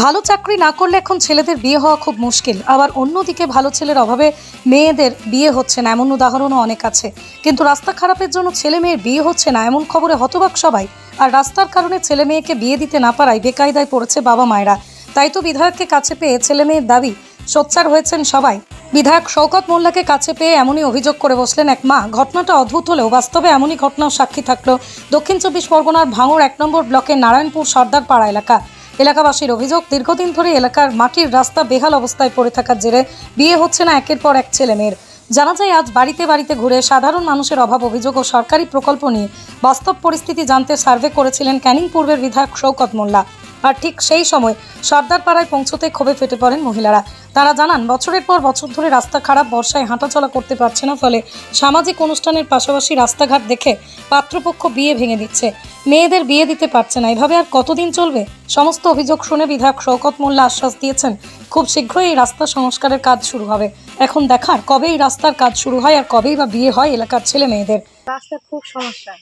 ভালো চাকরি না করলে এখন ছেলেদের বিয়ে হওয়া খুব মুশকিল, আবার অন্যদিকে ভালো ছেলের অভাবে মেয়েদের বিয়ে হচ্ছে না এমন উদাহরণও অনেক আছে। কিন্তু রাস্তা খারাপের জন্য ছেলে মেয়ের বিয়ে হচ্ছে না এমন খবরে হতবাক সবাই। আর রাস্তার কারণে ছেলে মেয়েকে বিয়ে দিতে না পারায় বেকায়দায় পড়েছে বাবা মায়েরা। তাই তো বিধায়ককে কাছে পেয়ে ছেলে মেয়ের দাবি সোচ্চার হয়েছেন সবাই। বিধায়ক শওকত মোল্লাকে কাছে পেয়ে এমনই অভিযোগ করে বসলেন এক মা। ঘটনাটা অদ্ভুত হলেও বাস্তবে এমনই ঘটনাও সাক্ষী থাকলো দক্ষিণ 24 পরগনার ভাঙড় 1 নম্বর ব্লকের নারায়ণপুর সর্দার পাড়া এলাকা। এলাকাবাসীর অভিযোগ, দীর্ঘদিন ধরে এলাকার মাটির রাস্তা বেহাল অবস্থায় পড়ে থাকার জেরে বিয়ে হচ্ছে না একের পর এক ছেলে মেয়ের। জানা যায়, আজ বাড়িতে বাড়িতে ঘুরে সাধারণ মানুষের অভাব, অভিযোগ ও সরকারি প্রকল্প নিয়ে বাস্তব পরিস্থিতি জানতে সার্ভে করেছিলেন ক্যানিং পূর্বের বিধায়ক শওকত মোল্লা। আর ঠিক সেই সময় সর্দারপাড়ায় পৌঁছতে ক্ষোভে ফেটে পড়েন মহিলারা। তারা জানান, বছরের পর বছর ধরে রাস্তা খারাপ, বর্ষায় হাঁটাচলা করতে পারছে না, ফলে সামাজিক অনুষ্ঠানের পাশাপাশি রাস্তাঘাট দেখে পাত্রপক্ষ বিয়ে ভেঙে দিচ্ছে, মেয়েদের বিয়ে দিতে পারছে না। এভাবে আর কতদিন চলবে? সমস্ত অভিযোগ শুনে বিধায়ক শওকত মোল্লা আশ্বাস দিয়েছেন, খুব শীঘ্রই এই রাস্তা সংস্কারের কাজ শুরু হবে। এখন দেখার কবে এই রাস্তার কাজ শুরু হয় আর কবেই বা বিয়ে হয় এলাকার ছেলে মেয়েদের। রাস্তার খুব সমস্যা।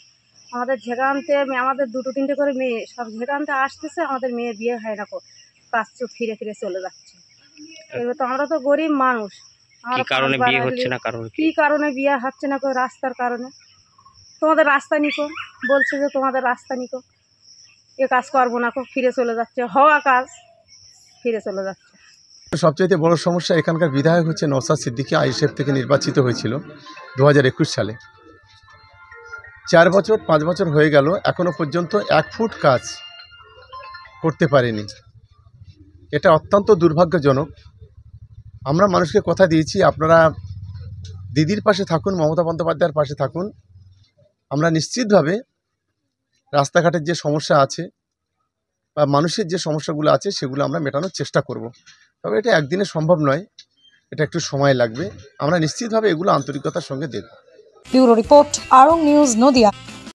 আমাদের ঝেগানতে আমাদের 2-3টে করে মেয়ে, সব ঝেগানতে আসতেছে, আমাদের মেয়ে বিয়ে হয় না, কাজ ফিরে ফিরে চলে যাচ্ছে। এবার তো আমরা তো গরিব মানুষ, কি কারণে বিয়ে হচ্ছে না? কি কারণে বিয়ে হচ্ছে না? রাস্তার কারণে। তোমাদের রাস্তা নিকো বলছে যে তোমাদের রাস্তা নিকো, এ কাজ করবো না, ফিরে চলে যাচ্ছে, হওয়া কাজ ফিরে চলে যাচ্ছে। সবচেয়ে বড় সমস্যা, এখানকার বিধায়ক হচ্ছে নওশাদ সিদ্দিকী, আইএসএফ থেকে নির্বাচিত হয়েছিল 2021 সালে। 4 বছর 5 বছর হয়ে গেল, এখনো পর্যন্ত 1 ফুট কাজ করতে পারেনি। এটা অত্যন্ত দুর্ভাগ্যজনক। আমরা মানুষকে কথা দিয়েছি, আপনারা দিদির পাশে থাকুন, মমতা বন্দ্যোপাধ্যায়ের পাশে থাকুন। আমরা নিশ্চিতভাবে রাস্তাঘাটের যে সমস্যা আছে বা মানুষের যে সমস্যাগুলো আছে সেগুলো আমরা মেটানোর চেষ্টা করব। তবে এটা একদিনে সম্ভব নয়, এটা একটু সময় লাগবে। আমরা নিশ্চিতভাবে এগুলো আন্তরিকতার সঙ্গে দেখব। Bureau report, Arong news, Nadia.